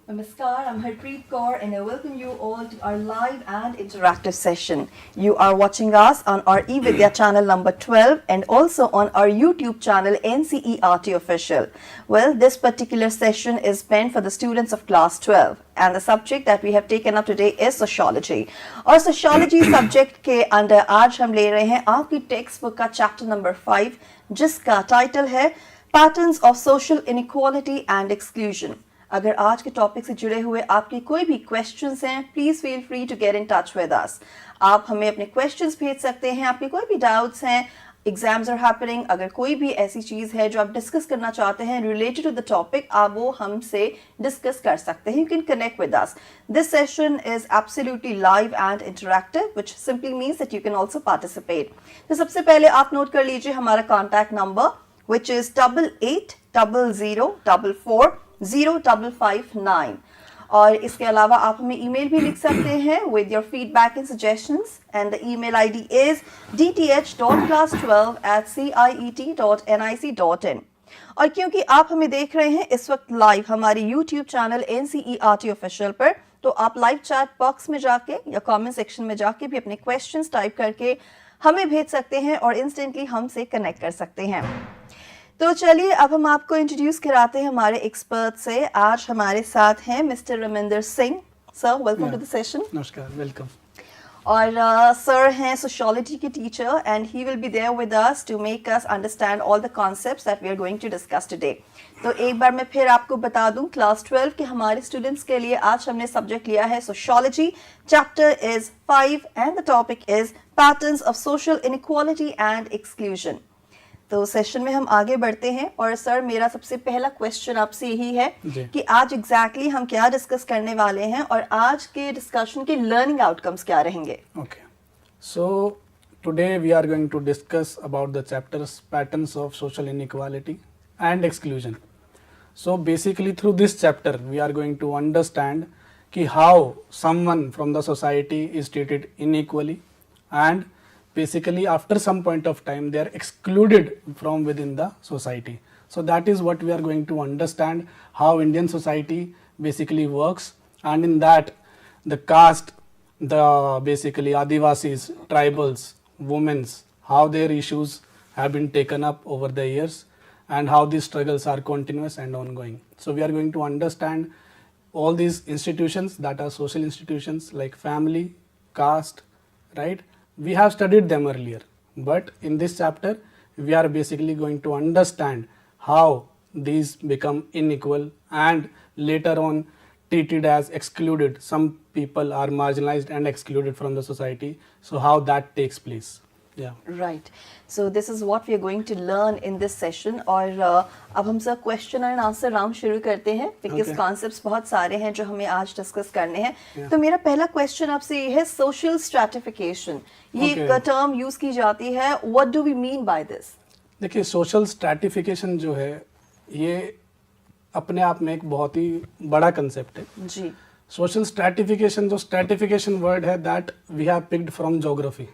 Namaskar, I'm Harpreet Kaur and I welcome you all to our live and interactive session. You are watching us on our eVidya channel number 12 and also on our YouTube channel ncertofficial Official. Well, this particular session is meant for the students of class 12 and the subject that we have taken up today is Sociology. और Sociology subject के अंदर आज हम ले रहे हैं आपकी text book का चैप्टर नंबर 5 जिसका टाइटल है Patterns of Social Inequality and Exclusion. अगर आज के टॉपिक से जुड़े हुए आपके कोई भी क्वेश्चंस हैं please feel free to get in touch with us. आप हमें अपने क्वेश्चंस भेज सकते हैं. आपके कोई भी डाउट्स हैं, एग्जाम्स आर हैपनिंग, अगर कोई भी ऐसी चीज है जो आप डिस्कस करना चाहते हैं रिलेटेड टू द टॉपिक, आप वो हमसे डिस्कस कर सकते हैं. You can connect with us. This session is absolutely live and interactive which simply means that you can also participate. तो सबसे पहले आप नोट कर लीजिए हमारा कॉन्टैक्ट नंबर which is 8800440559 और इसके अलावा आप हमें ईमेल भी लिख सकते हैं with your feedback and suggestions and the email ID is dth.class12@ciet.nic.in. और क्योंकि आप हमें देख रहे हैं इस वक्त लाइव हमारे YouTube चैनल NCERT Official पर, तो आप लाइव चैट बॉक्स में जाके या कमेंट सेक्शन में जाके भी अपने क्वेश्चंस टाइप करके हमें भेज सकते हैं और इंस्टेंटली हमसे कनेक्ट कर सकते हैं. तो चलिए अब हम आपको इंट्रोड्यूस कराते हैं हमारे एक्सपर्ट से. आज हमारे साथ हैं mister Raminder Singh. Sir, welcome to the session. नमस्कार, वेलकम. और सर हैं सोशियोलॉजी के teacher and he will be there with us to make us understand all the concepts that we are going to discuss today. तो एक बार मैं फिर आपको बता दूं, क्लास 12 के हमारे स्टूडेंट्स के लिए आज हमने सब्जेक्ट लिया है sociology. Chapter is 5 and the topic is patterns of social inequality and exclusion. तो सेशन में हम आगे बढ़ते हैं और सर मेरा सबसे पहला क्वेश्चन आपसे यही है कि आज एग्जैक्टली हम क्या डिस्कस करने वाले हैं और आज के डिस्कशन के लर्निंग आउटकम्स क्या रहेंगे. Okay, so today we are going to discuss about the chapters patterns of social inequality and exclusion. So basically through this chapter we are going to understand कि how someone from the society is treated unequally and basically after some point of time they are excluded from within the society. So that is what we are going to understand, how Indian society basically works, and in that the caste, the basically Adivasis, tribals, women's, how their issues have been taken up over the years and how these struggles are continuous and ongoing. So we are going to understand all these institutions that are social institutions like family, caste, right? We have studied them earlier, but in this chapter we are basically going to understand how these become unequal and later on treated as excluded. Some people are marginalized and excluded from the society. So how that takes place. Yeah. Right. So this is what we are going to learn in this session. और अब हम सब question and answer round शुरू करते हैं because concepts बहुत सारे हैं जो हमें आज डिस्कस करने हैं. तो मेरा पहला क्वेश्चन आपसे ये है, सोशल स्ट्रैटिफिकेशन, ये एक टर्म यूज की जाती है. What do we mean by this? देखिए, सोशल स्ट्रैटिफिकेशन जो है ये अपने आप में एक बहुत ही बड़ा कंसेप्ट है जी. Social stratification, जो stratification word है that we have picked from geography.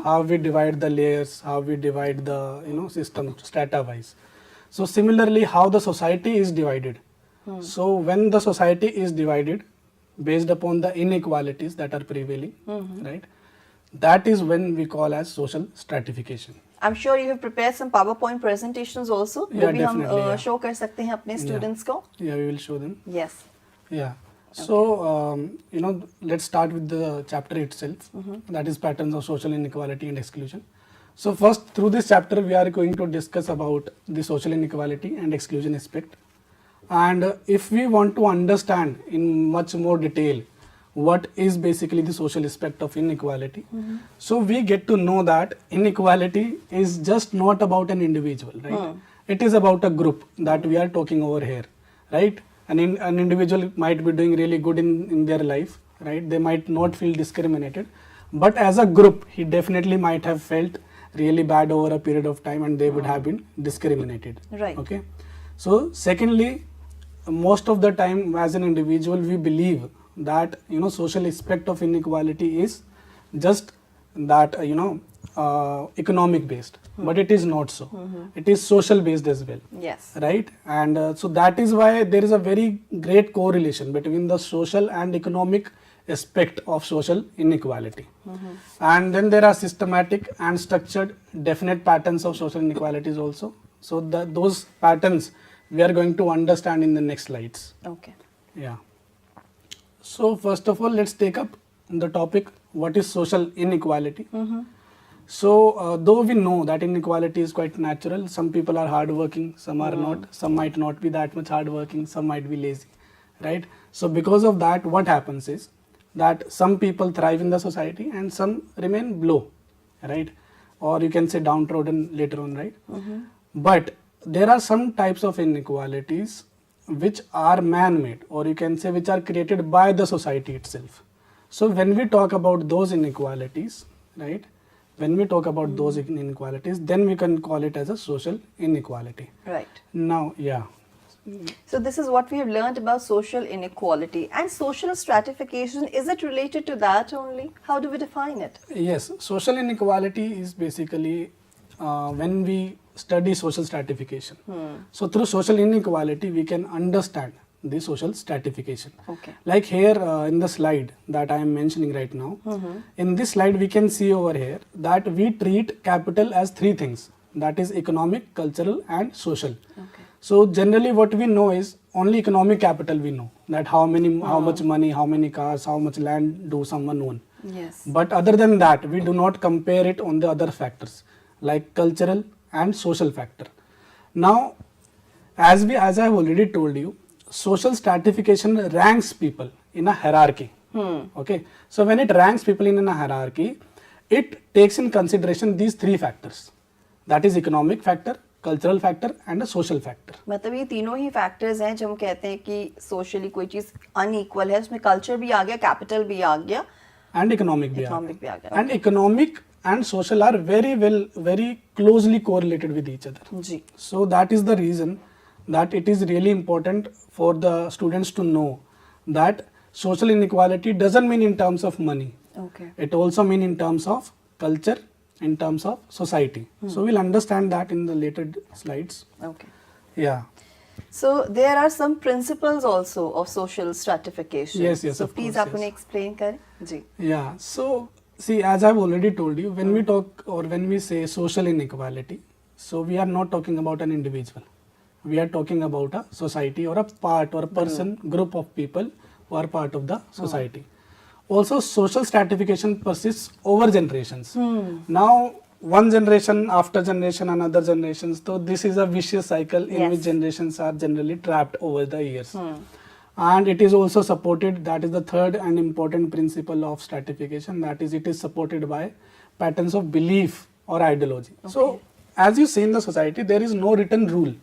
How we divide the layers, how we divide the system strata wise. So similarly, how the society is divided. So when the society is divided based upon the inequalities that are prevailing, right? That is when we call as social stratification. I'm sure you have prepared some PowerPoint presentations also. Yeah, definitely. हम show कर सकते हैं अपने students को. Yeah, we will show them. Yes. Yeah. So, let's start with the chapter itself, that is patterns of social inequality and exclusion. So first, through this chapter, we are going to discuss about the social inequality and exclusion aspect. And if we want to understand in much more detail what is basically the social aspect of inequality, so we get to know that inequality is just not about an individual, right? It is about a group that we are talking over here, right? An individual might be doing really good in their life, right? They might not feel discriminated, but as a group, he definitely might have felt really bad over a period of time and they would have been discriminated. Right. Okay. So secondly, most of the time as an individual, we believe that, social aspect of inequality is just that, economic based, but it is not so. It is social based as well. Yes. Right? And so that is why there is a very great correlation between the social and economic aspect of social inequality. And then there are systematic and structured definite patterns of social inequalities also. So those patterns we are going to understand in the next slides. Okay. Yeah. So first of all, let's take up the topic, what is social inequality. So though we know that inequality is quite natural, some people are hardworking, some are not, some might not be that much hardworking, some might be lazy, right? So because of that, what happens is that some people thrive in the society and some remain below, right? Or you can say downtrodden later on, right? But there are some types of inequalities which are man-made, or you can say which are created by the society itself. So when we talk about those inequalities, right? When we talk about those inequalities, then we can call it as a social inequality. Right. Now, yeah. So this is what we have learned about social inequality. And social stratification, is it related to that only? How do we define it? Yes, social inequality is basically when we study social stratification. So through social inequality, we can understand the social stratification. Okay. Like here in the slide that I am mentioning right now, in this slide we can see over here that we treat capital as three things, that is economic, cultural and social. Okay. So generally what we know is only economic capital we know, that how much money, how many cars, how much land do someone own. Yes. But other than that, we do not compare it on the other factors like cultural and social factor. Now, as I have already told you, social stratification ranks people in a hierarchy. Okay, so when it ranks people in a hierarchy, it takes in consideration these three factors, that is economic factor, cultural factor and social factor. मतलब ये तीनों ही factors हैं जब हम कहते हैं कि socially कोई चीज अनइक्वल है, उसमें कल्चर भी आ गया, कैपिटल भी आ गया एंड इकोनॉमिक भी आ गया. And economic and social are very closely correlated with each other. जी. So that is the reason that it is really important for the students to know that social inequality doesn't mean in terms of money. Okay. It also mean in terms of culture, in terms of society. So we'll understand that in the later slides. Okay. Yeah. So there are some principles also of social stratification. Yes. So please आप उन्हें explain करें. जी. Yeah. So see, as I've already told you, when we talk or when we say social inequality, so we are not talking about an individual. We are talking about a society or a part or a person, group of people who are part of the society. Also, social stratification persists over generations. Now, one generation after generation, another generations. So this is a vicious cycle in which generations are generally trapped over the years. And it is also supported, that is the third and important principle of stratification, that is it is supported by patterns of belief or ideology. Okay. So as you see in the society, there is no written rule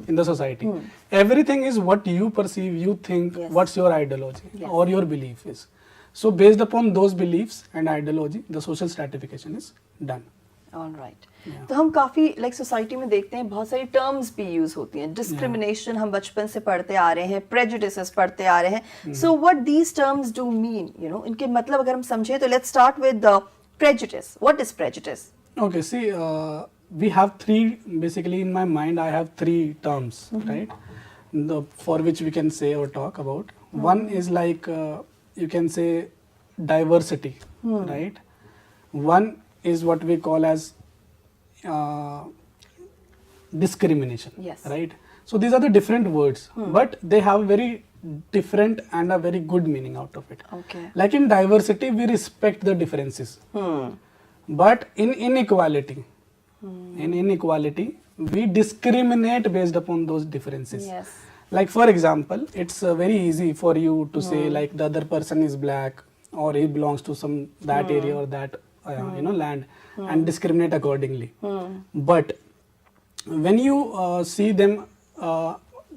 in the society. Everything is what you perceive, you think, what's your ideology or your belief is. So based upon those beliefs and ideology, the social stratification is done. All right. तो हम काफी like society में देखते हैं बहुत सारी terms भी use होती हैं. डिस्क्रिमिनेशन हम बचपन से पढ़ते आ रहे हैं, प्रेजुडिसेस पढ़ते आ रहे हैं. So what these terms do mean, you know, इनके मतलब अगर हम समझें तो let's start with prejudice. What is prejudice? Okay, see, we have three, basically in my mind I have three terms, right, for which we can say or talk about. One is like, you can say diversity, right. One is what we call as discrimination, right. So these are the different words, but they have very different and a very good meaning out of it. Okay. Like in diversity, we respect the differences, but in inequality, we discriminate based upon those differences. Yes. Like for example, it's very easy for you to say like the other person is black or he belongs to some that area or that land and discriminate accordingly. But when you see them,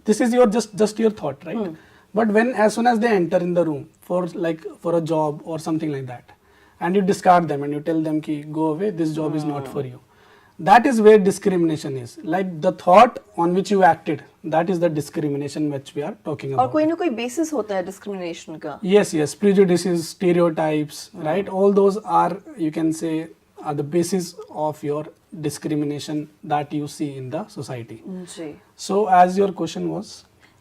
this is your just your thought, right? But when as soon as they enter in the room for a job or something like that, and you discard them and you tell them ki go away, this job is not for you. That is where discrimination is. Like the thought on which you acted, that is the discrimination which we are talking about. और कोई ना कोई basis होता है discrimination का. Yes, prejudices, stereotypes, right? All those are, you can say, are the basis of your discrimination that you see in the society. Ji. So as your question was,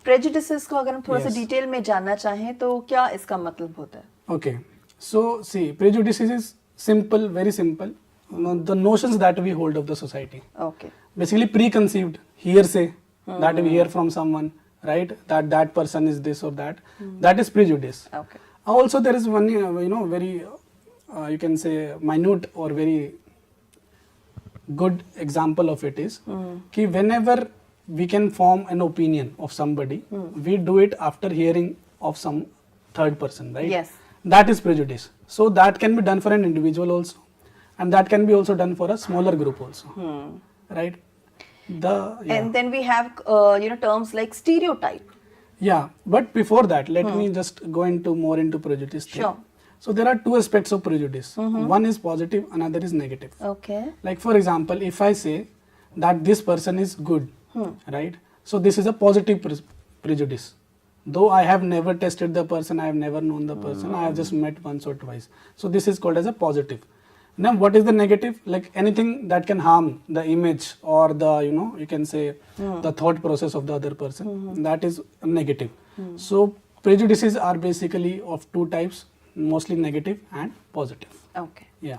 Prejudices को अगर हम थोड़ा सा Yes. Detail में जानना चाहें तो क्या इसका मतलब होता है? okay, so see, prejudices is simple, very simple. The notions that we hold of the society. Okay. Basically preconceived hearsay that we hear from someone, right? That person is this or that. That is prejudice. Okay. Also, there is one, very, you can say, minute or very good example of it is, कि whenever we can form an opinion of somebody, we do it after hearing of some third person, right? Yes. That is prejudice. So that can be done for an individual also, and that can be also done for a smaller group also, right? And then we have terms like stereotype. Yeah, but before that, let me just go into more into prejudice thing. Sure. So there are two aspects of prejudice. One is positive, another is negative. Okay. Like for example, if I say that this person is good, right? So this is a positive prejudice. Though I have never tested the person, I have never known the person, I have just met once or twice. So this is called as a positive. Now what is the negative? Like anything that can harm the image or the, you can say the thought process of the other person, that is negative. So prejudices are basically of two types, mostly negative and positive. Okay. Yeah.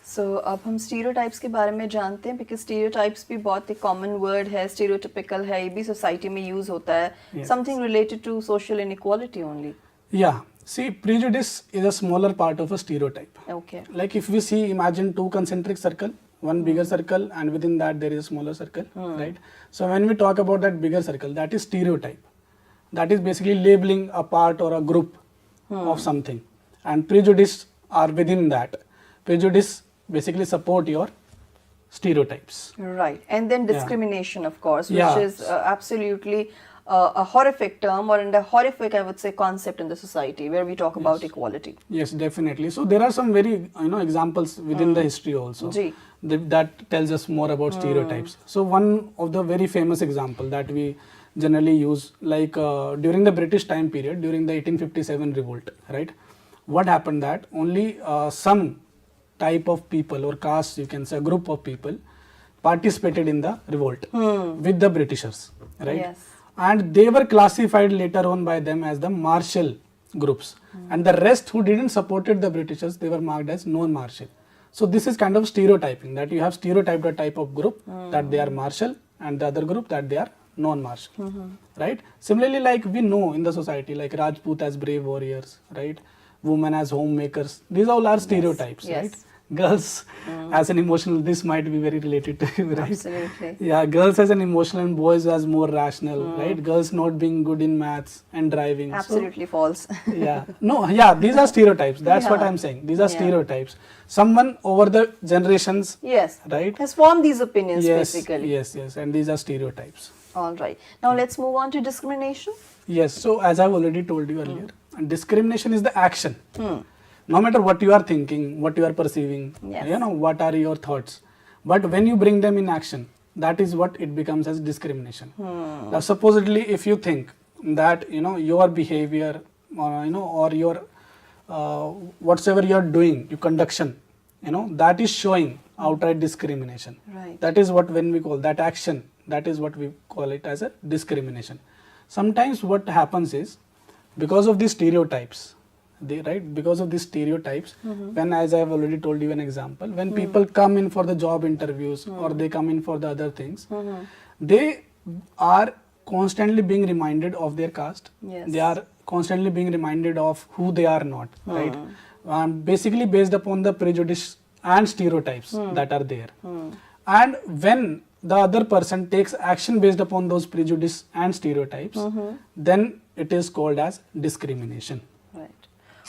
So अब हम stereotypes के बारे में जानते हैं because stereotypes भी बहुत एक common word है, stereotypical है, ये भी society में use होता है. Yes. Something related to social inequality only. Yeah. See, prejudice is a smaller part of a stereotype. Okay. Like if we see, imagine two concentric circle, one bigger circle, and within that there is a smaller circle, right? So when we talk about that bigger circle, that is stereotype. That is basically labeling a part or a group of something. And prejudice are within that. Prejudice basically support your stereotypes. Right. And then discrimination, of course, which Yeah. is absolutely a horrific term, or and a horrific, I would say, concept in the society where we talk about equality. Yes, definitely. So there are some very examples within the history also Ji. that tells us more about stereotypes. So one of the very famous example that we generally use, like during the British time period, during the 1857 revolt, right? What happened that only some type of people or caste, you can say a group of people, participated in the revolt with the Britishers, right? Yes. And they were classified later on by them as the martial groups, and the rest who didn't supported the Britishers, they were marked as non-martial. So this is kind of stereotyping, that you have stereotyped a type of group that they are martial and the other group that they are non-martial, right? Similarly, like we know in the society, like Rajput as brave warriors, right? Women as homemakers, these all are stereotypes, Yes. right? Girls as an emotional, this might be very related to you, right? Absolutely. Yeah, girls as an emotional and boys as more rational, right? Girls not being good in maths and driving. Absolutely false. So, yeah. No, yeah, these are stereotypes. That's what Yeah. I'm saying. These are stereotypes. Someone over the generations, Yes. right? Has formed these opinions Yes, basically. yes, and these are stereotypes. All right. Now let's move on to discrimination. Yes, so as I've already told you earlier, discrimination is the action. No matter what you are thinking, what you are perceiving, Yes. what are your thoughts. But when you bring them in action, that is what it becomes as discrimination. Now, supposedly, if you think that, your behavior, or your, whatsoever you are doing, your conduction, that is showing outright discrimination. Right. That is what when we call that action, that is what we call it as a discrimination. Sometimes what happens is, because of these stereotypes, because of these stereotypes, when, as I have already told you an example, when people come in for the job interviews or they come in for the other things, they are constantly being reminded of their caste. Yes. They are constantly being reminded of who they are not, right? Basically based upon the prejudice and stereotypes that are there. And when the other person takes action based upon those prejudice and stereotypes, then it is called as discrimination. Right.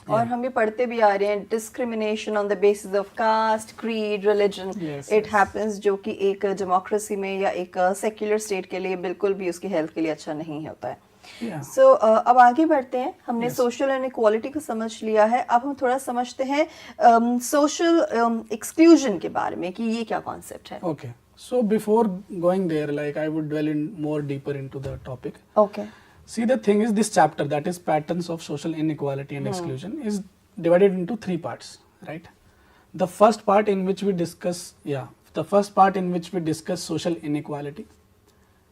और हम ये पढ़ते भी आ रहे हैं discrimination on the basis of caste, creed, religion. Yes, It happens, जो कि एक democracy में या एक secular state के लिए बिल्कुल भी उसकी health के लिए अच्छा नहीं होता है. Yeah. So अब आगे बढ़ते हैं. हमने social inequality को समझ लिया है. अब हम थोड़ा समझते हैं social exclusion के बारे में कि ये क्या concept है. Okay. So before going there, like I would dwell in more deeper into the topic. Okay. See, the thing is, this chapter, that is patterns of social inequality and exclusion, is divided into three parts, right? The first part in which we discuss, social inequality,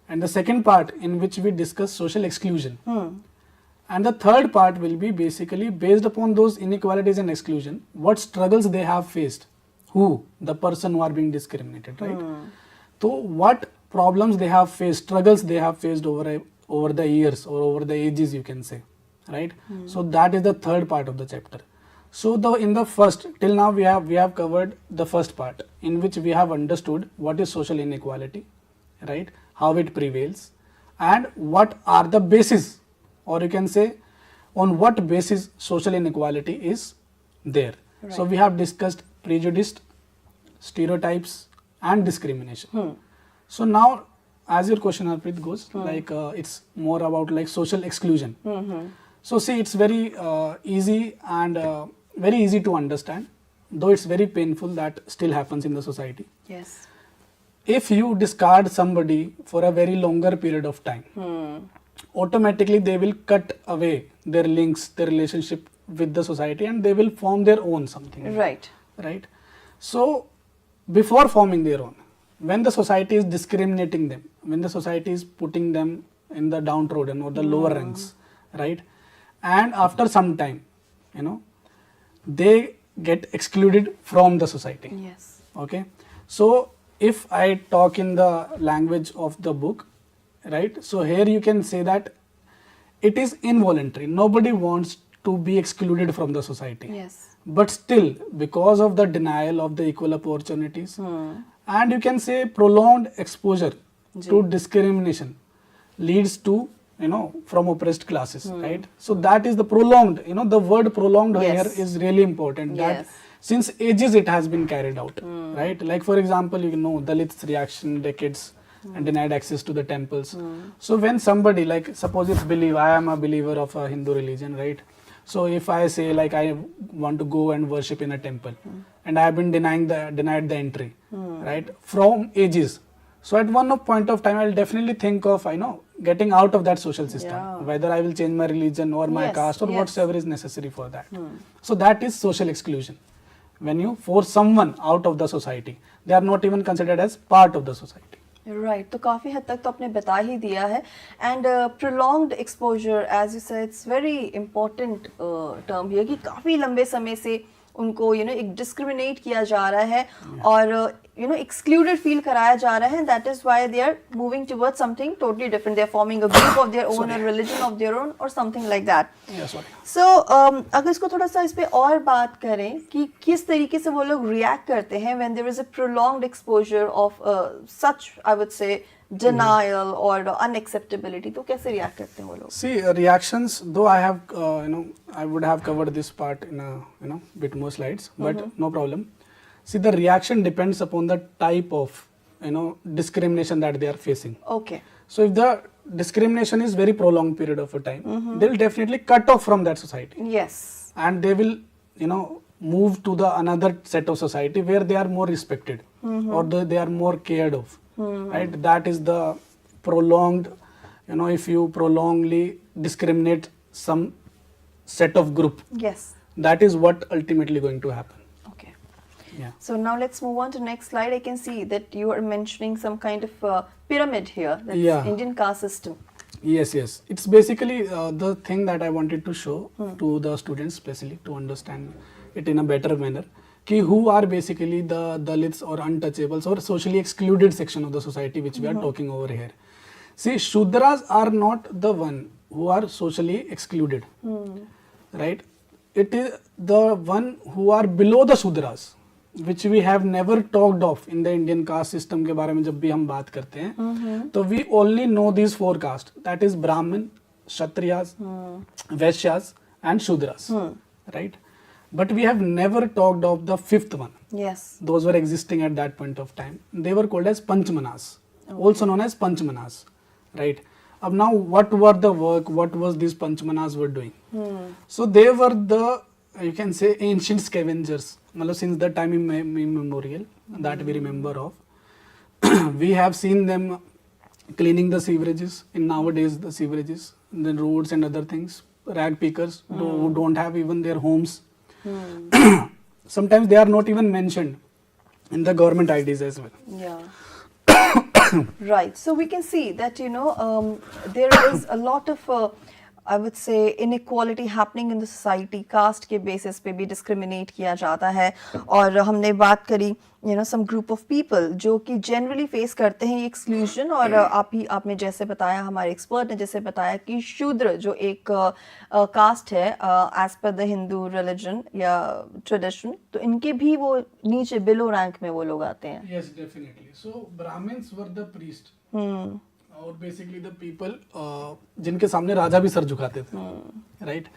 and the second part in which we discuss social exclusion. And the third part will be basically based upon those inequalities and exclusion, what struggles they have faced. Who? The person who are being discriminated, right? So what problems they have faced, struggles they have faced over the years or over the ages, you can say, right? So that is the third part of the chapter. So in the first, till now we have covered the first part, in which we have understood what is social inequality, right? How it prevails, and what are the basis, or you can say on what basis social inequality is there. Right. So we have discussed prejudice, stereotypes, and discrimination. So now, as your question, Harpreet, goes, it's more about like social exclusion. So see, it's very easy and very easy to understand, though it's very painful that still happens in the society. Yes. If you discard somebody for a very longer period of time, automatically they will cut away their links, their relationship with the society, and they will form their own something. Right. Right. So before forming their own, when the society is discriminating them, when the society is putting them in the downtrodden or the lower ranks, right? And after some time, they get excluded from the society. Yes. Okay. So if I talk in the language of the book, right? So here you can say that it is involuntary. Nobody wants to be excluded from the society. Yes. But still, because of the denial of the equal opportunities, and you can say prolonged exposure to discrimination leads to, from oppressed classes, right? So that is the prolonged, the word prolonged here is really important. That since ages it has been carried out, right? Like for example, Dalits reaction decades and denied access to the temples. So when somebody, like suppose it's I am a believer of a Hindu religion, right? So if I say like I want to go and worship in a temple and I have been denied the entry, right? From ages. So at one point of time, I'll definitely think of, getting out of that social system, whether I will change my religion or my caste or whatsoever is necessary for that. So that is social exclusion. When you force someone out of the society, they are not even considered as part of the society. Right. तो काफी हद तक तो आपने बता ही दिया है. And prolonged exposure, as you said, it's very important term here कि काफी लंबे समय से उनको एक डिस्क्रिमिनेट किया जा रहा है और excluded feel कराया जा रहा है. That is why they are moving towards something totally different. They are forming a group of their own, a religion of their own, or something like that. So अगर इसको थोड़ा सा इस पे और बात करें कि किस तरीके से वो लोग react करते हैं when there is a prolonged exposure of such, I would say, denial or unacceptability, तो कैसे react करते हैं वो लोग? See, reactions, though I have I would have covered this part in a bit more slides, but no problem. See, the reaction depends upon the type of discrimination that they are facing. Okay. So if the discrimination is very prolonged period of a time, they will definitely cut off from that society. Yes. And they will move to the another set of society where they are more respected or they are more cared of. Right? That is the prolonged, if you prolongly discriminate some set of group. Yes. That is what ultimately going to happen. Okay. Yeah. So now let's move on to next slide. I can see that you are mentioning some kind of pyramid here. That's Indian caste system. Yes, yes. It's basically the thing that I wanted to show to the students, especially to understand it in a better manner. Who are basically the dalits or untouchables or socially excluded section of the society which we are talking over here. See, Shudras are not the one who are socially excluded, right? It is the one who are below the Shudras, which we have never talked of in the Indian caste system के बारे में जब भी हम बात करते हैं, तो we only know these four castes, that is Brahmin, Kshatriyas, Vaishyas and Shudras, right? But we have never talked of the fifth one. Yes. Those were existing at that point of time. They were called as Panchmanas, also known as Panchmanas, right? Now, what were the work? What was these Panchmanas were doing? So they were the, you can say, ancient scavengers. Since the time immemorial that we remember of, we have seen them cleaning the sewerages. In nowadays, the sewerages, the roads and other things. Rag pickers who don't have even their homes. sometimes they are not even mentioned in the government IDs as well. Yeah. Right. So we can see that, there is a lot of, I would say, inequality happening in the society. Caste के basis पे भी discriminate किया जाता है. और हमने बात करी, some group of people जो कि generally face करते हैं ये exclusion. और आपने जैसे बताया, हमारे expert ने जैसे बताया कि शूद्र जो एक caste है as per the Hindu religion या tradition, तो इनके भी वो नीचे below rank में वो लोग आते हैं. Yes, definitely. So Brahmins were the priest. और बेसिकली द पीपल जिनके सामने राजा भी सर झुकाते थे, right.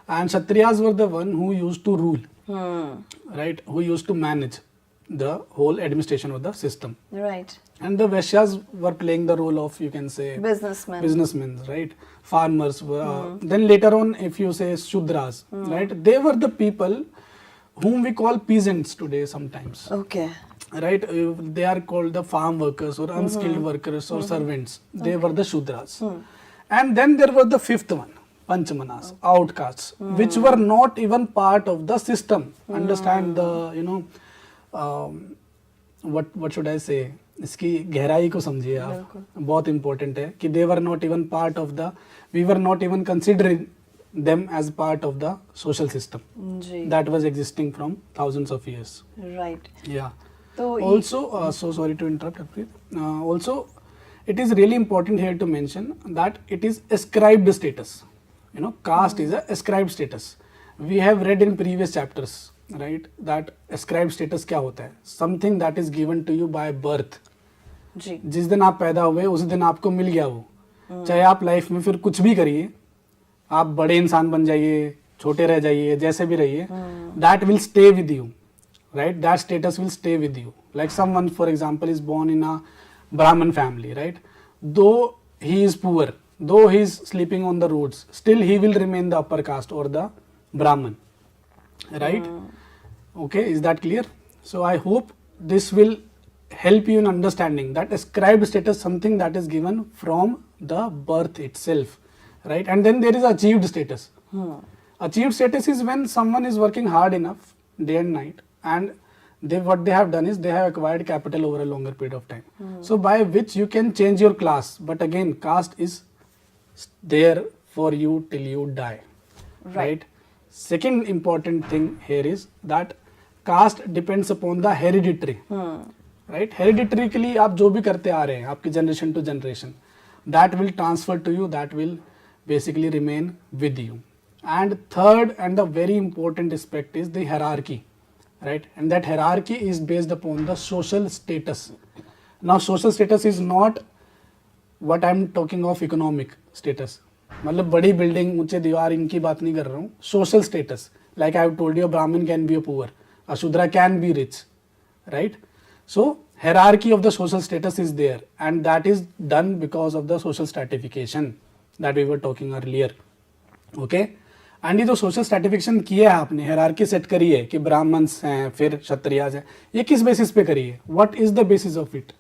And Kshatriyas were the one who used to rule, right, who used to manage the whole administration of the system, right. And the Vaishyas were playing the role of, you can say, businessmen, right, farmers. Then later on, if you say Shudras, right, they were the people whom we call peasants today sometimes. Okay. Right, they are called the farm workers or unskilled workers or servants. They were the Shudras. And then there was the fifth one, Panchamanas, outcasts, which were not even part of the system. Understand the, what should I say? इसकी गहराई को समझिए आप, बहुत important है कि they were not even part of the, we were not even considering them as part of the social system that was existing from thousands of years. Right. Yeah. Also, so sorry to interrupt. Also, it is really important here to mention that it is ascribed status. Caste is a ascribed status. We have read in previous chapters, right, that ascribed status क्या होता है? Something that is given to you by birth. जी. जिस दिन आप पैदा हुए उस दिन आपको मिल गया वो. चाहे आप लाइफ में फिर कुछ भी करिए, आप बड़े इंसान बन जाइए, छोटे रह जाइए, जैसे भी रहिए, that will stay with you. Right, that status will stay with you. Like someone, for example, is born in a Brahmin family, right? Though he is poor, though he is sleeping on the roads, still he will remain the upper caste or the Brahmin, right? Okay, is that clear? So I hope this will help you in understanding that ascribed status, something that is given from the birth itself, right? And then there is achieved status. Achieved status is when someone is working hard enough day and night, and what they have done is they have acquired capital over a longer period of time. So by which you can change your class, but again caste is there for you till you die, right? Second important thing here is that caste depends upon the hereditary, right? Hereditarily आप जो भी करते आ रहे हैं आपकी generation to generation, that will transfer to you, that will basically remain with you. And third and the very important aspect is the hierarchy. Right, and that hierarchy is based upon the social status. Now social status is not what I am talking of economic status. मतलब बड़ी building, ऊंचे दीवार, इनकी बात नहीं कर रहा हूँ. Social status, like I have told you, a Brahmin can be a poor, a Shudra can be rich, right? So hierarchy of the social status is there, and that is done because of the social stratification that we were talking earlier. Okay. And ये जो social stratification किया है आपने, hierarchy set करी है कि Brahmins हैं फिर क्षत्रियाज हैं, ये किस बेसिस पे करी है? What is the basis of it?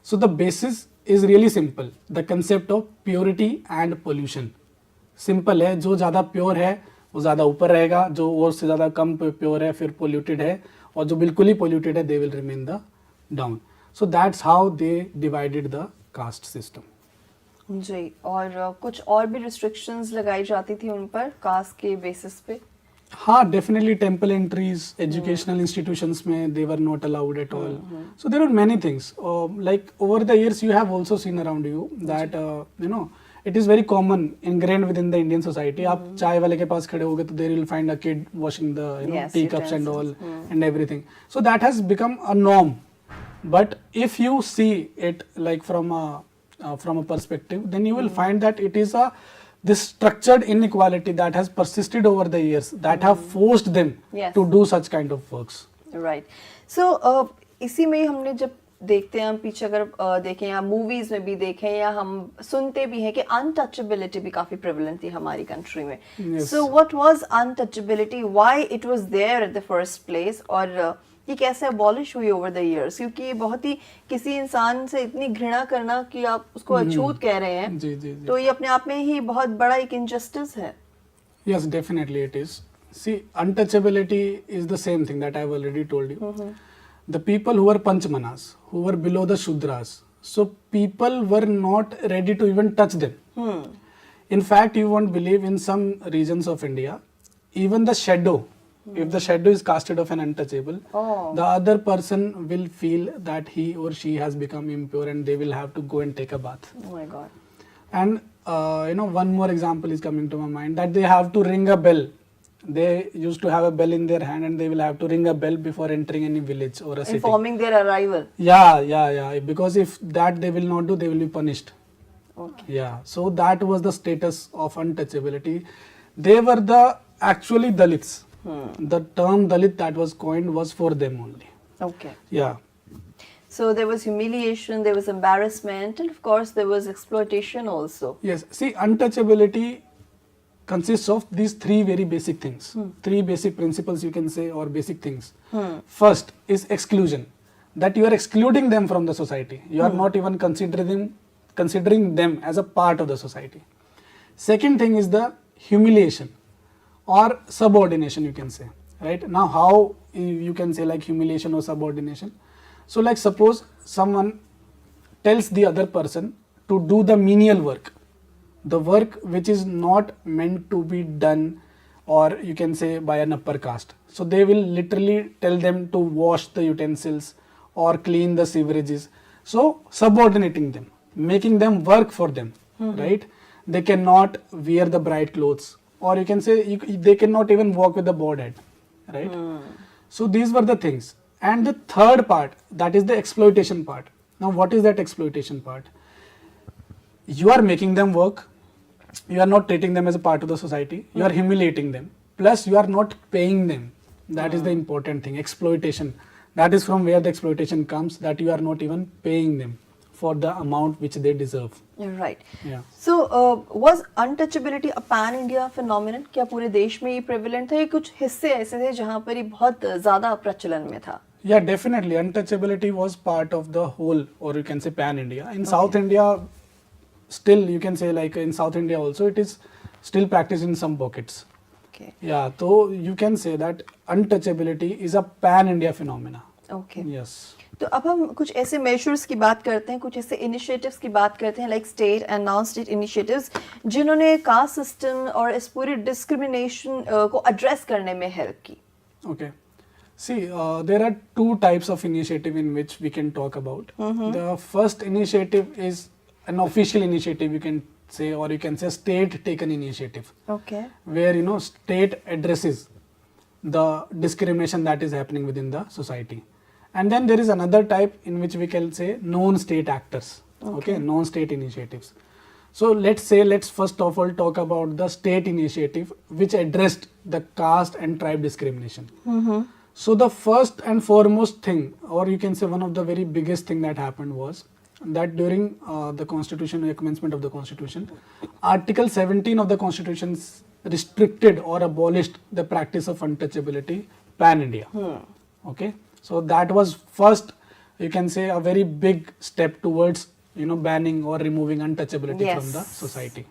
So the basis is really simple, the concept of purity and pollution. Simple है, जो ज़्यादा प्योर है वो ज़्यादा ऊपर रहेगा, जो और से ज़्यादा कम प्योर है फिर पोल्यूटेड है, और जो बिल्कुल ही पोल्यूटेड है they will remain the down. So that's how they divided the caste system. जी. और कुछ और भी रिस्ट्रिक्शंस लगाई जाती थी उन पर कास्ट के बेसिस पे? हाँ, definitely temple entries, educational institutions में they were not allowed at all. So there are many things. Like over the years you have also seen around you that it is very common ingrained within the Indian society. आप चाय वाले के पास खड़े होगे तो there you will find a kid washing the teacups and all and everything. So that has become a norm. But if you see it like from a perspective, then you will find that it is this structured inequality that has persisted over the years that have forced them to do such kind of works. Right. So इसी में हमने जब देखते हैं, हम पीछे अगर देखें या मूवीज में भी देखें या हम सुनते भी हैं कि अनटचेबिलिटी भी काफी प्रेवलेंट थी हमारी कंट्री में. So what was untouchability, why it was there at the first place, और ये कैसे अबॉलिश हुई ओवर द इयर्स? क्योंकि बहुत ही किसी इंसान से इतनी घृणा करना कि आप उसको अछूत कह रहे हैं, तो ये अपने आप में ही बहुत बड़ा एक इनजस्टिस है. Yes, definitely it is. See, untouchability is the same thing that I've already told you. The people who were Panchmanas, who were below the Shudras, so people were not ready to even touch them. In fact, you won't believe, in some regions of India, even the shadow, if the shadow is casted of an untouchable, the other person will feel that he or she has become impure and they will have to go and take a bath. Oh my God. And one more example is coming to my mind, that they have to ring a bell. They used to have a bell in their hand and they will have to ring a bell before entering any village or a city. Informing their arrival. Yeah. Because if that they will not do, they will be punished. Okay. Yeah. So that was the status of untouchability. They were the actually Dalits. The term Dalit that was coined was for them only. Okay. Yeah. So there was humiliation, there was embarrassment, and of course there was exploitation also. Yes. See, untouchability consists of these three very basic things. Three basic principles, you can say, or basic things. First is exclusion, that you are excluding them from the society. You are not even considering them as a part of the society. Second thing is the humiliation or subordination, you can say. Right? Now, how you can say like humiliation or subordination? So like suppose someone tells the other person to do the menial work, the work which is not meant to be done, or you can say by an upper caste. So they will literally tell them to wash the utensils or clean the sewerages. So subordinating them, making them work for them, right? They cannot wear the bright clothes, or you can say they cannot even walk with a bald head, right? So these were the things. And the third part, that is the exploitation part. Now what is that exploitation part? You are making them work, you are not treating them as a part of the society, you are humiliating them, plus you are not paying them. That is the important thing, exploitation. That is from where the exploitation comes, that you are not even paying them for the amount which they deserve. Right. Yeah. So was untouchability a pan-India phenomenon? क्या पूरे देश में ये prevalent था? ये कुछ हिस्से ऐसे थे जहाँ पर ये बहुत ज़्यादा प्रचलन में था? Yeah, definitely. Untouchability was part of the whole, or you can say pan-India. In South India, still you can say like in South India also, it is still practiced in some pockets. Okay. Yeah, so you can say that untouchability is a pan-India phenomena. Okay. Yes. तो अब हम कुछ ऐसे measures की बात करते हैं, कुछ ऐसे इनिशिएटिव्स की बात करते हैं, like state and non state initiatives, जिन्होंने कास्ट सिस्टम और इस पूरी डिस्क्रिमिनेशन को एड्रेस करने में हेल्प की. Okay. See, there are two types of initiative in which we can talk about. The first initiative is an official initiative, you can say, or you can say state taken initiative. Okay. Where state addresses the discrimination that is happening within the society. And then there is another type in which we can say non-state actors, okay, non-state initiatives. So let's first of all talk about the state initiative which addressed the caste and tribe discrimination. So the first and foremost thing, or you can say one of the very biggest thing that happened was that during the constitution, the commencement of the constitution, Article 17 of the constitution restricted or abolished the practice of untouchability pan-India. Okay. So that was first, you can say, a very big step towards banning or removing untouchability from the society.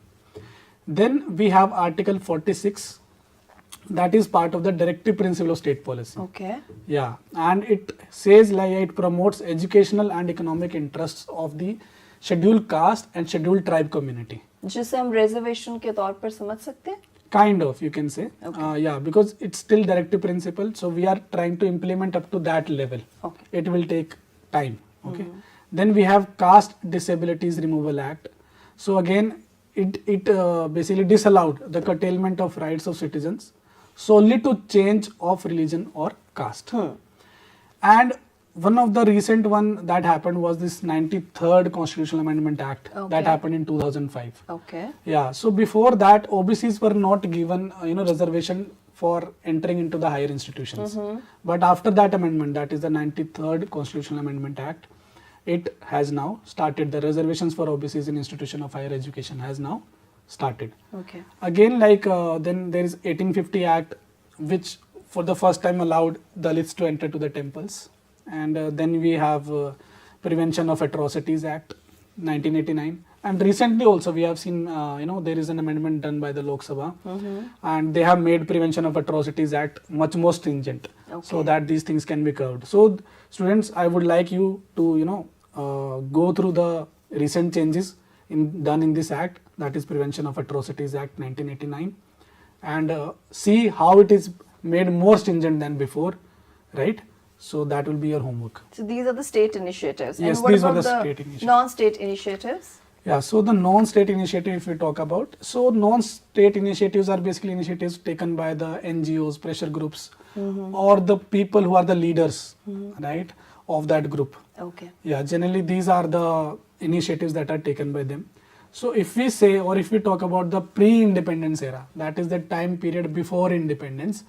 Then we have Article 46, that is part of the directive principle of state policy. Okay. Yeah, and it says like it promotes educational and economic interests of the scheduled caste and scheduled tribe community. जिसे हम reservation के तौर पर समझ सकते हैं? Kind of, you can say. Yeah, because it's still directive principle, so we are trying to implement up to that level. Okay. It will take time. Okay. Then we have Caste Disabilities Removal Act. So again, it basically disallowed the curtailment of rights of citizens solely to change of religion or caste. And one of the recent one that happened was this 93rd Constitutional Amendment Act that happened in 2005. Okay. Yeah. So before that, OBCs were not given reservation for entering into the higher institutions. But after that amendment, that is the 93rd Constitutional Amendment Act, it has now started. The reservations for OBCs in institution of higher education has now started. Okay. Again, then there is 1850 Act, which for the first time allowed Dalits to enter to the temples. And then we have Prevention of Atrocities Act 1989. And recently also we have seen, there is an amendment done by the Lok Sabha, and they have made Prevention of Atrocities Act much more stringent, so that these things can be curbed. So students, I would like you to, go through the recent changes done in this act, that is Prevention of Atrocities Act 1989, and see how it is made more stringent than before, right? So that will be your homework. So these are the state initiatives. Yes, and what these about are the the state initiatives. non-state initiatives? Yeah, so the non-state initiative, if we talk about, so non-state initiatives are basically initiatives taken by the NGOs, pressure groups, or the people who are the leaders, right, of that group. Okay. Yeah, generally these are the initiatives that are taken by them. So if we say, or if we talk about the pre-independence era, that is the time period before independence.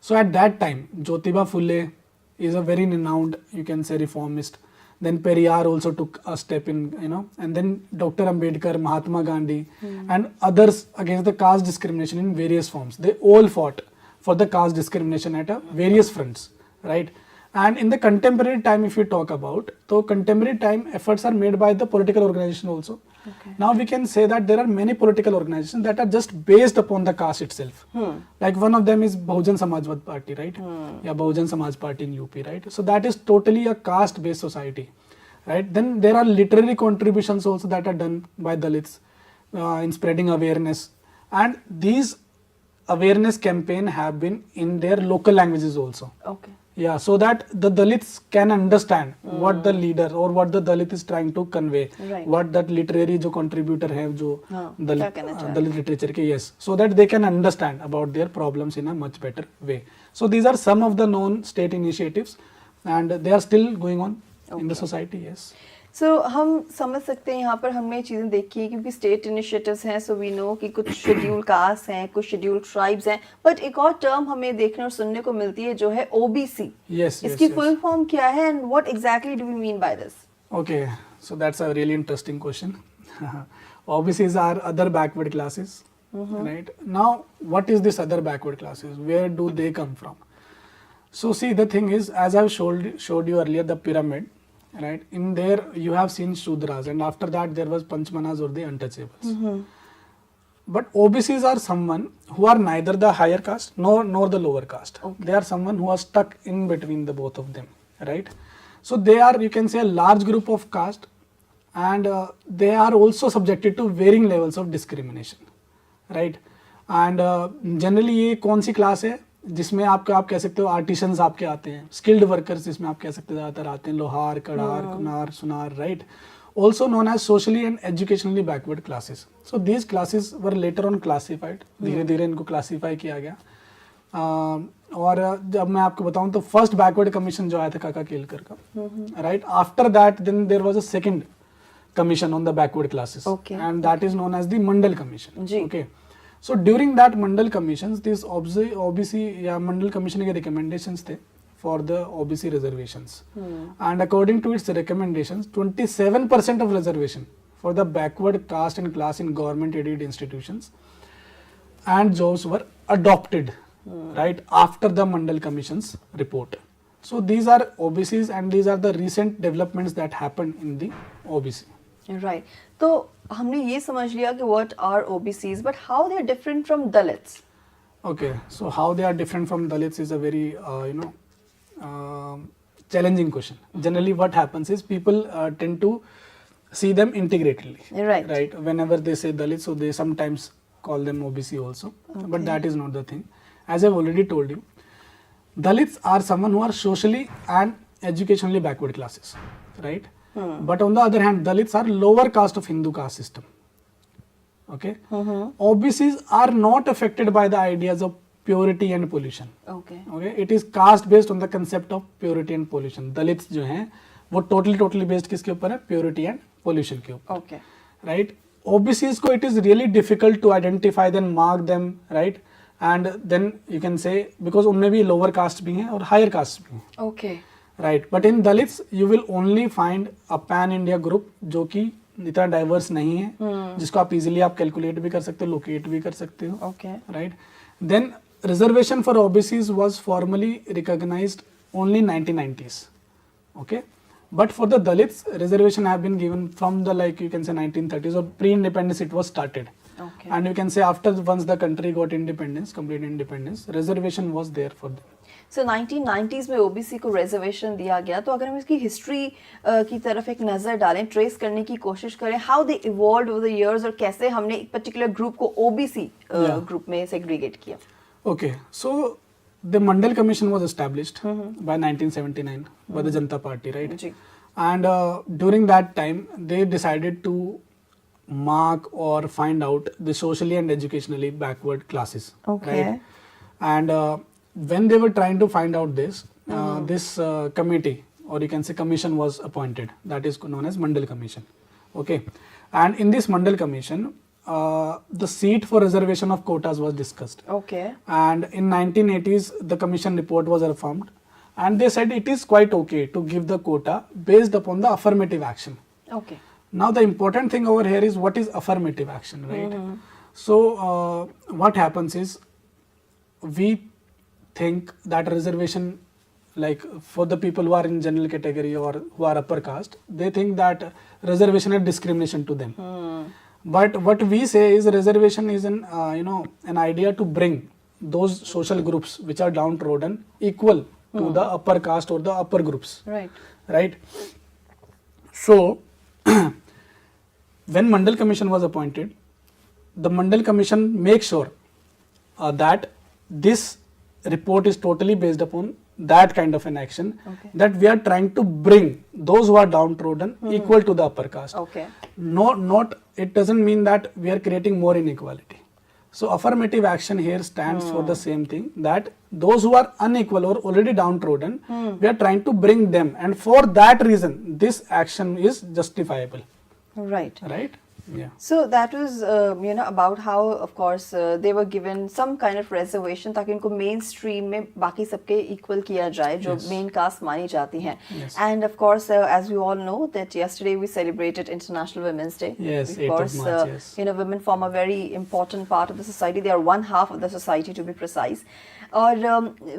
So at that time, Jyotiba Phule is a very renowned, you can say, reformist. Then Periyar also took a step in, and then Dr. Ambedkar, Mahatma Gandhi, and others against the caste discrimination in various forms. They all fought for the caste discrimination at various fronts, right? And in the contemporary time, if we talk about, so contemporary time efforts are made by the political organization also. Okay. Now we can say that there are many political organizations that are just based upon the caste itself. Like one of them is Bahujan Samajwadi Party, right? Yeah, Bahujan Samaj Party in UP, right? So that is totally a caste-based society, right? Then there are literary contributions also that are done by Dalits in spreading awareness, and these awareness campaign have been in their local languages also. Okay. Yeah, so that the Dalits can understand what the leader or what the Dalit is trying to convey, what that literary जो contributor है जो Dalit literature के, yes, so that they can understand about their problems in a much better way. So these are some of the non-state initiatives, and they are still going on in the society. Yes. So हम समझ सकते हैं यहाँ पर हमने चीज़ें देखी है क्योंकि स्टेट इनिशिएटिव्स हैं, सो वी नो कि कुछ शेड्यूल कास्ट हैं, कुछ शेड्यूल ट्राइब्स हैं, बट एक और टर्म हमें देखने और सुनने को मिलती है जो है ओबीसी. इसकी फुल फॉर्म क्या है and what exactly do we mean by this? Okay, so that's a really interesting question. OBCs are other backward classes, right? Now, what is this other backward classes? Where do they come from? So see, the thing is, as I've showed you earlier, the pyramid, right? In there you have seen Shudras, and after that there was Panchmanas or the untouchables. But OBCs are someone who are neither the higher caste nor the lower caste. They are someone who are stuck in between the both of them, right? So they are, you can say, a large group of caste, and they are also subjected to varying levels of discrimination, right? And generally ये कौन सी class है जिसमें आप कह सकते हो artisans आपके आते हैं, स्किल्ड वर्कर्स जिसमें आप कह सकते हो ज़्यादातर आते हैं, लोहार, कड़ार, कुनार, सुनार, right? Also known as socially and educationally backward classes. So these classes were later on classified. धीरे धीरे इनको classify किया गया. और जब मैं आपको बताऊं तो फर्स्ट बैकवर्ड कमीशन जो आया था काका केलकर का, right? After that then there was a second commission on the backward classes, and that is known as the Mandal commission. Okay, so during that Mandal commissions this OBC या मंडल कमीशन के recommendations थे for the OBC reservations, and according to its recommendations 27% of reservation for the backward caste and class in government aided institutions and jobs were adopted right after the Mandal Commission's report. So these are OBCs, and these are the recent developments that happened in the OBC. Right. तो हमने ये समझ लिया कि what are OBCs, but how they are different from Dalits? Okay, so how they are different from Dalits is a very challenging question. Generally what happens is people tend to see them integratedly, right? Whenever they say Dalits, so they sometimes call them OBC also, but that is not the thing. As I've already told you, Dalits are someone who are socially and educationally backward classes, right? But on the other hand, Dalits are lower caste of Hindu caste system. Okay, OBCs are not affected by the ideas of purity and pollution. Okay, it is caste based on the concept of purity and pollution. Dalits जो हैं वो totally based किसके ऊपर है? Purity and pollution के ऊपर. Okay, right? OBCs को it is really difficult to identify them, mark them, right? And then you can say because उनमें भी lower caste भी हैं और higher caste भी हैं. Okay, right? But in Dalits you will only find a pan India group जो कि इतना डाइवर्स नहीं है, जिसको आप इजीली आप कैलकुलेट भी कर सकते हो, लोकेट भी कर सकते हो. Okay, right? Then reservation for OBCs was formally recognized only in 1990s. Okay, But for the Dalits, reservation have been given from the, like you can say 1930s or pre-independence it was started. Okay. And you can say after once the country got independence, complete independence, reservation was there for them. So 1990s में OBC को reservation दिया गया, तो अगर हम इसकी history की तरफ एक नज़र डालें, trace करने की कोशिश करें, how they evolved over the years और कैसे हमने एक particular group को OBC group में segregate किया. Okay, so the Mandal Commission was established by 1979 by the Janata Party, right? Ji. And during that time, they decided to mark or find out the socially and educationally backward classes. Okay. Right? And when they were trying to find out this, this committee or you can say commission was appointed. That is known as Mandal Commission. Okay. And in this Mandal Commission, the seat for reservation of quotas was discussed. Okay. And in 1980s, the commission report was reformed. And they said it is quite okay to give the quota based upon the affirmative action. Okay. Now the important thing over here is what is affirmative action, right? So what happens is we think that reservation, like for the people who are in general category or who are upper caste, they think that reservation is discrimination to them. But what we say is reservation is an an idea to bring those social groups which are downtrodden equal to the upper caste or the upper groups. Right. Right. So when Mandal Commission was appointed, the Mandal Commission makes sure that this report is totally based upon that kind of an action, that we are trying to bring those who are downtrodden equal to the upper caste. Okay. Not it doesn't mean that we are creating more inequality. So affirmative action here stands for the same thing, that those who are unequal or already downtrodden, we are trying to bring them, and for that reason this action is justifiable. Right. Right? Yeah. So that was about how of course they were given some kind of reservation ताकि उनको mainstream में बाकी सबके equal किया जाए जो main caste मानी जाती हैं. Yes. And of course as we all know that yesterday we celebrated International Women's Day. Yes, of course, 8th of March, yes. Women form a very important part of the society. They are one half of the society to be precise. और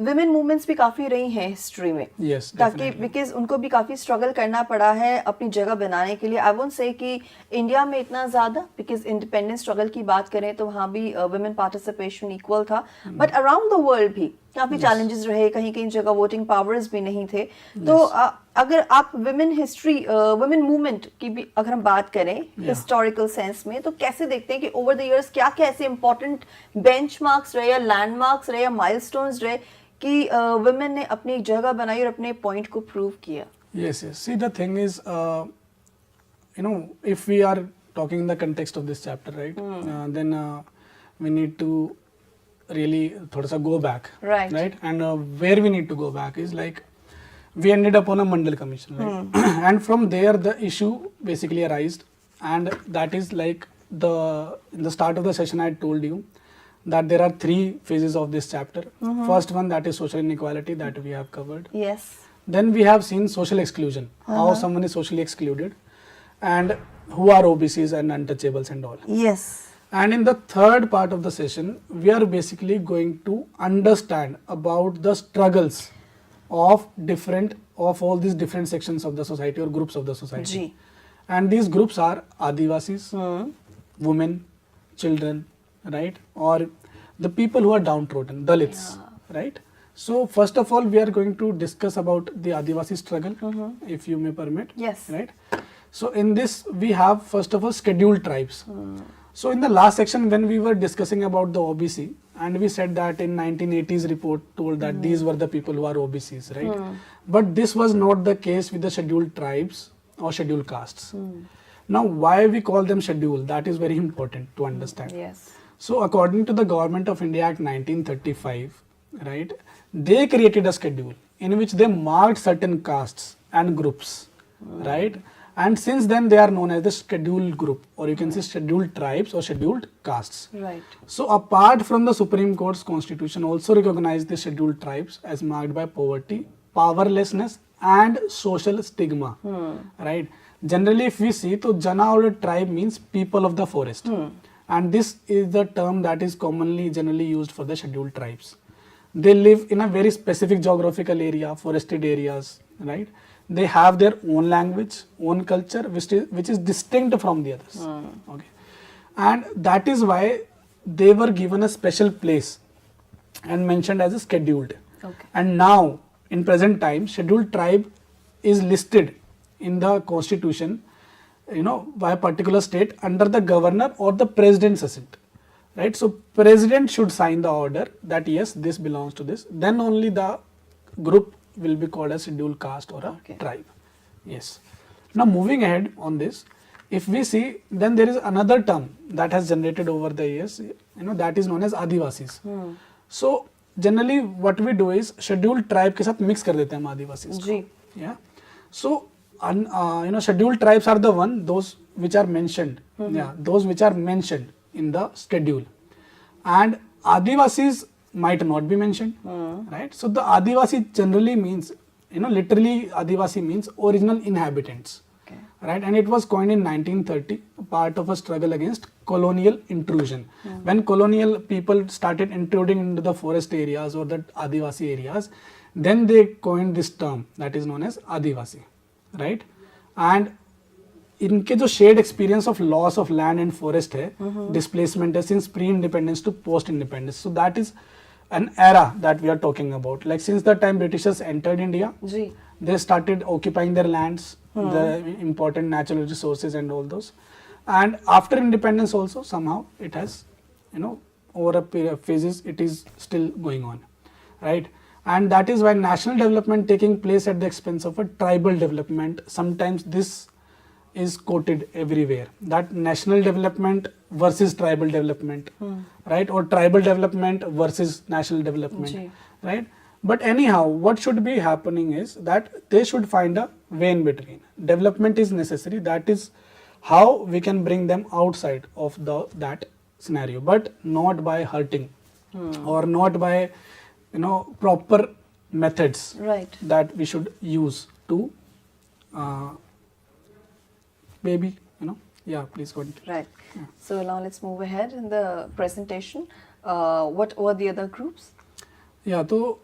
women movements भी काफ़ी रही हैं history में. Yes, ताकि definitely. because उनको भी काफ़ी struggle करना पड़ा है अपनी जगह बनाने के लिए. I won't say कि इंडिया में इतना ज़्यादा, because independence struggle की बात करें तो वहाँ भी women participation equal था. But around the world भी काफ़ी challenges रहे, कहीं जगह voting powers भी नहीं थे. तो अगर आप women history, women movement की भी अगर हम बात करें historical sense में, तो कैसे देखते हैं कि over the years क्या क्या ऐसे important benchmarks रहे या landmarks रहे या milestones रहे कि women ने अपनी एक जगह बनाई और अपने point को prove किया? Yes, yes. See, the thing is, if we are talking in the context of this chapter, right, then we need to really thoda sa go back. Right. And where we need to go back is like, we ended up on a Mandal Commission, right? And from there the issue basically arose, and that is like in the start of the session I told you that there are 3 phases of this chapter. First one, that is social inequality, that we have covered. Yes. Then we have seen social exclusion, how someone is socially excluded, and who are OBCs and untouchables and all. Yes. And in the third part of the session, we are basically going to understand about the struggles of all these different sections of the society or groups of the society. Ji. And these groups are Adivasis, women, children, right? Or the people who are downtrodden, Dalits, right? So first of all, we are going to discuss about the Adivasi struggle, if you may permit. Yes. Right? So in this, we have first of all scheduled tribes. So in the last section, when we were discussing about the OBC, and we said that in 1980s report told that these were the people who are OBCs, right? But this was not the case with the scheduled tribes or scheduled castes. Now, why we call them scheduled? That is very important to understand. Yes. So according to the Government of India Act 1935, right, they created a schedule in which they marked certain castes and groups, right? And since then they are known as the scheduled group, or you can say scheduled tribes or scheduled castes. Right. So apart from the Supreme Court's constitution also recognized the scheduled tribes as marked by poverty, powerlessness and social stigma, right? Generally if we see, to Jana or tribe means people of the forest. And this is the term that is commonly generally used for the scheduled tribes. They live in a very specific geographical area, forested areas, right? they have their own language, own culture, which is distinct from the others. Okay, and that is why they were given a special place and mentioned as a scheduled. Okay. And now in present time, scheduled tribe is listed in the constitution, by a particular state under the governor or the president's assent, right? So president should sign the order that yes, this belongs to this, then only the group will be called a scheduled caste or a tribe. Yes. Now moving ahead on this, if we see, then there is another term that has generated over the years, that is known as Adivasis. So generally what we do is scheduled tribe के साथ mix कर देते हैं हम Adivasis को. Yeah. So scheduled tribes are the those which are mentioned. Those which are mentioned in the schedule, and Adivasis might not be mentioned, right? So the Adivasi generally means, literally Adivasi means original inhabitants, right? And it was coined in 1930, part of a struggle against colonial intrusion. When colonial people started intruding into the forest areas or the Adivasi areas, then they coined this term that is known as Adivasi, right? And इनके जो shared experience of loss of land and forest है, displacement है since pre-independence to post-independence. So that is an era that we are talking about. Like since the time Britishers entered India, they started occupying their lands, the important natural resources and all those. And after independence also somehow it has, over a period of phases it is still going on, right? And that is why national development taking place at the expense of a tribal development. Sometimes this is quoted everywhere, that national development versus tribal development, right? Or tribal development versus national development, right? But anyhow, what should be happening is that they should find a way in between. Development is necessary. That is how we can bring them outside of that scenario, but not by hurting or not by proper methods that we should use to maybe, please go ahead. Right. So now let's move ahead in the presentation. What were the other groups? Yeah, so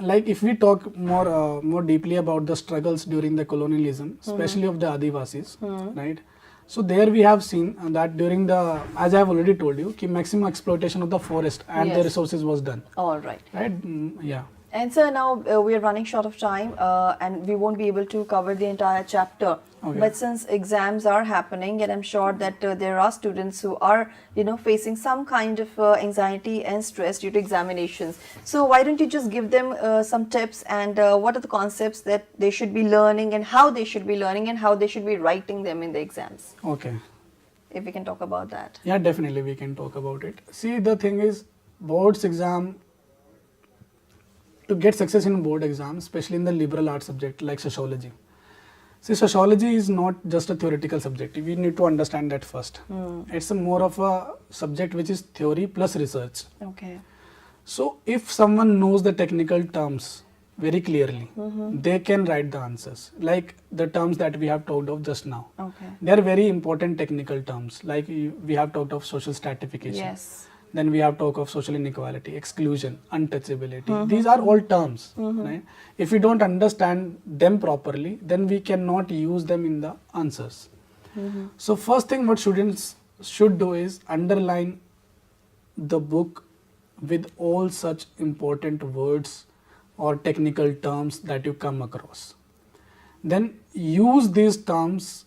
like if we talk more deeply about the struggles during the colonialism, especially of the Adivasis, right? So there we have seen that during the, as I have already told you, maximum exploitation of the forest and the resources was done. All right. Right? Yeah. And so now we are running short of time and we won't be able to cover the entire chapter. Okay. But since exams are happening, and I'm sure that there are students who are, facing some kind of anxiety and stress due to examinations. So why don't you just give them some tips and what are the concepts that they should be learning and how they should be learning and how they should be writing them in the exams? Okay. If we can talk about that. Yeah, definitely we can talk about it. See, the thing is, boards exam, to get success in board exam, especially in the liberal arts subject like sociology. See, sociology is not just a theoretical subject. We need to understand that first. It's more of a subject which is theory plus research. Okay. So if someone knows the technical terms very clearly, they can write the answers. Like the terms that we have talked of just now. Okay. They are very important technical terms. Like we have talked of social stratification. Yes. Then we have talked of social inequality, exclusion, untouchability. These are all terms, right? If we don't understand them properly, then we cannot use them in the answers. So first thing what students should do is underline the book with all such important words or technical terms that you come across. Then use these terms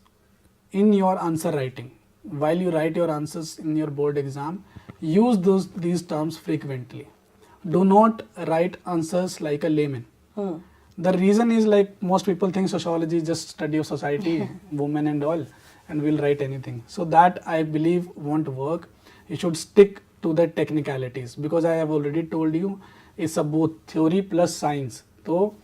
in your answer writing. While you write your answers in your board exam, use these terms frequently. Do not write answers like a layman. The reason is, like, most people think sociology is just study of society, women and all, and we'll write anything. So that I believe won't work. You should stick to the technicalities, because I have already told you it's a both theory plus science. So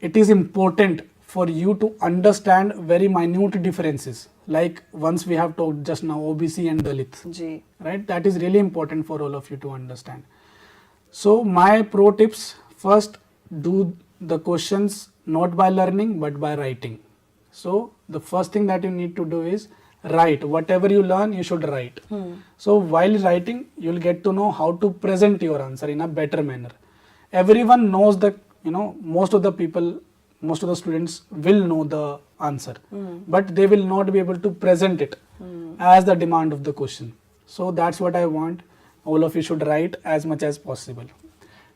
it is important for you to understand very minute differences. Like once we have talked just now, OBC and Dalit, right? That is really important for all of you to understand. So my pro tips: first, do the questions not by learning but by writing. So the first thing that you need to do is write. Whatever you learn, you should write. So while writing, you'll get to know how to present your answer in a better manner. Everyone knows that, most of the people most of the students will know the answer, but they will not be able to present it as the demand of the question. So that's what I want. All of you should write as much as possible.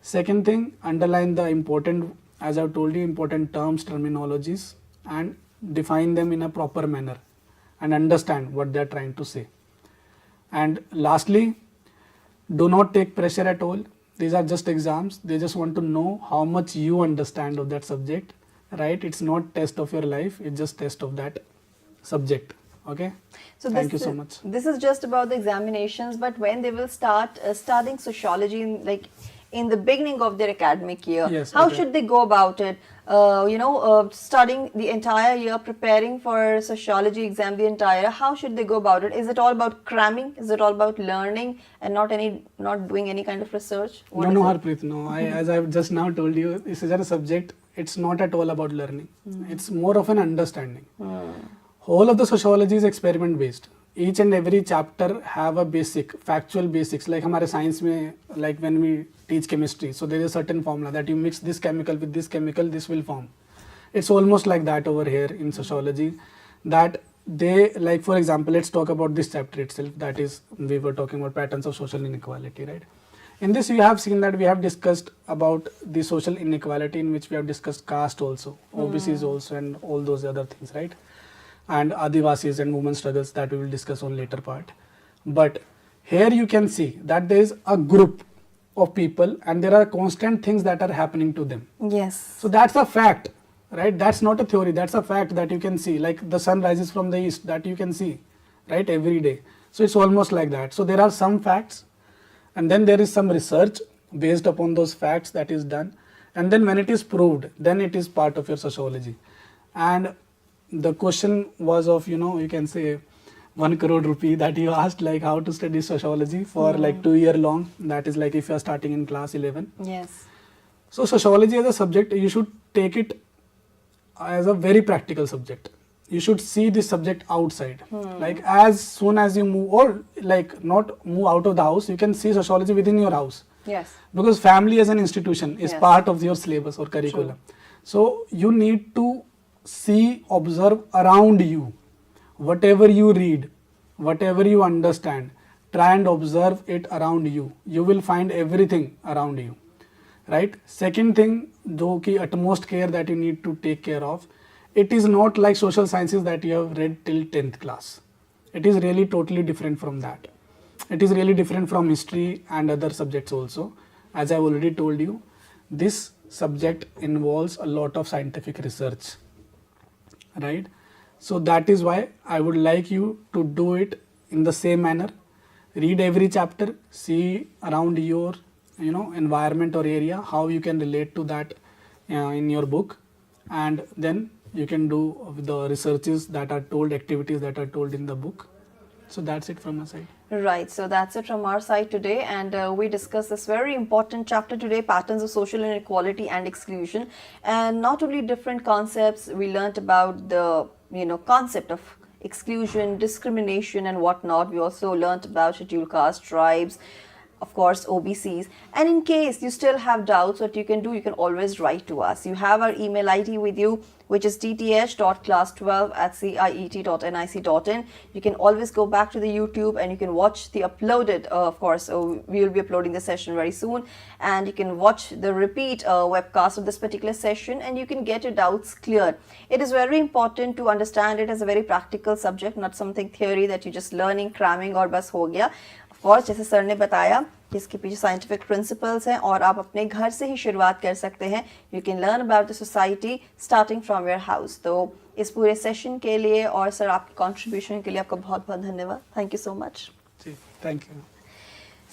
Second thing, underline the important, as I've told you, important terms, terminologies, and define them in a proper manner and understand what they're trying to say. And lastly, do not take pressure at all. These are just exams. They just want to know how much you understand of that subject, right? It's not test of your life. It's just test of that subject. Okay. So thank you so much. This is just about the examinations, but when they will start studying sociology in the beginning of their academic year, yes, how okay. should they go about it? Studying the entire year, preparing for sociology exam the entire, how should they go about it? Is it all about cramming? Is it all about learning and not doing any kind of research? No, Harpreet, no. As I've just now told you, this is a subject. It's not at all about learning. It's more of an understanding. Whole of the sociology is experiment based. Each and every chapter have a basic, factual basics. Like हमारे science में, like when we teach chemistry, so there is a certain formula that you mix this chemical with this chemical, this will form. It's almost like that over here in sociology. That they, like for example, let's talk about this chapter itself. That is, we were talking about patterns of social inequality, right? In this, you have seen that we have discussed about the social inequality, in which we have discussed caste also, OBCs also, and all those other things, right? And Adivasis and women's struggles that we will discuss on later part. But here you can see that there is a group of people and there are constant things that are happening to them. Yes. So that's a fact, right? That's not a theory, that's a fact that you can see. Like the sun rises from the east, that you can see, right, every day. So it's almost like that. So there are some facts and then there is some research based upon those facts that is done. And then when it is proved, then it is part of your sociology. And the question was of, you can say 1 crore rupee that you asked, like how to study sociology for like 2 year long. That is like if you are starting in class 11. Yes. So sociology as a subject, you should take it as a very practical subject. You should see this subject outside. Like as soon as you move, or like not move out of the house, you can see sociology within your house. Yes. Because family as an institution is Yes. part of your syllabus or curriculum. So you need to see, observe around you. Whatever you read, whatever you understand, try and observe it around you. You will find everything around you, right? Second thing, jo ki utmost care that you need to take care of, it is not like social sciences that you have read till 10th class. It is really totally different from that. It is really different from history and other subjects also. As I have already told you, this subject involves a lot of scientific research, right? So that is why I would like you to do it in the same manner. Read every chapter, see around your environment or area how you can relate to that in your book, and then you can do the researches that are told, activities that are told in the book. So that's it from my side. Right, so that's it from our side today, and we discussed this very important chapter today, patterns of social inequality and exclusion. And not only different concepts, we learnt about the concept of exclusion, discrimination and whatnot. We also learnt about scheduled caste, tribes, of course OBCs. And in case you still have doubts, what you can do, you can always write to us. You have our email ID with you, which is dth.class12@ciet.nic.in. You can always go back to the YouTube and you can watch the uploaded, of course, we will be uploading the session very soon, and you can watch the repeat webcast of this particular session and you can get your doubts cleared. It is very important to understand it as a very practical subject, not something theory that you're just learning, cramming और बस हो गया. Of course, जैसे sir ने बताया कि इसके पीछे साइंटिफिक प्रिंसिपल्स हैं और आप अपने घर से ही शुरुआत कर सकते हैं. You can learn about the society starting from your house. तो इस पूरे सेशन के लिए और सर आपके कंट्रीब्यूशन के लिए आपका बहुत बहुत धन्यवाद. Thank you so much. Thank you.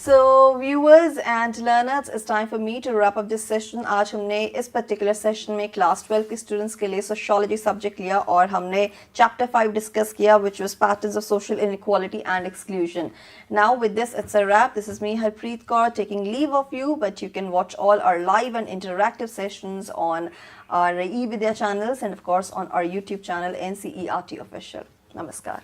So viewers and learners, it's time for me to wrap up this session. आज हमने इस particular session में class 12 के students के लिए sociology subject लिया और हमने chapter 5 discuss किया, which was patterns of social inequality and exclusion. Now with this, it's a wrap. This is me, Harpreet Kaur, taking leave of you, but you can watch all our live and interactive sessions on our eVidya channels and of course on our YouTube channel, ncertofficial. Namaskar.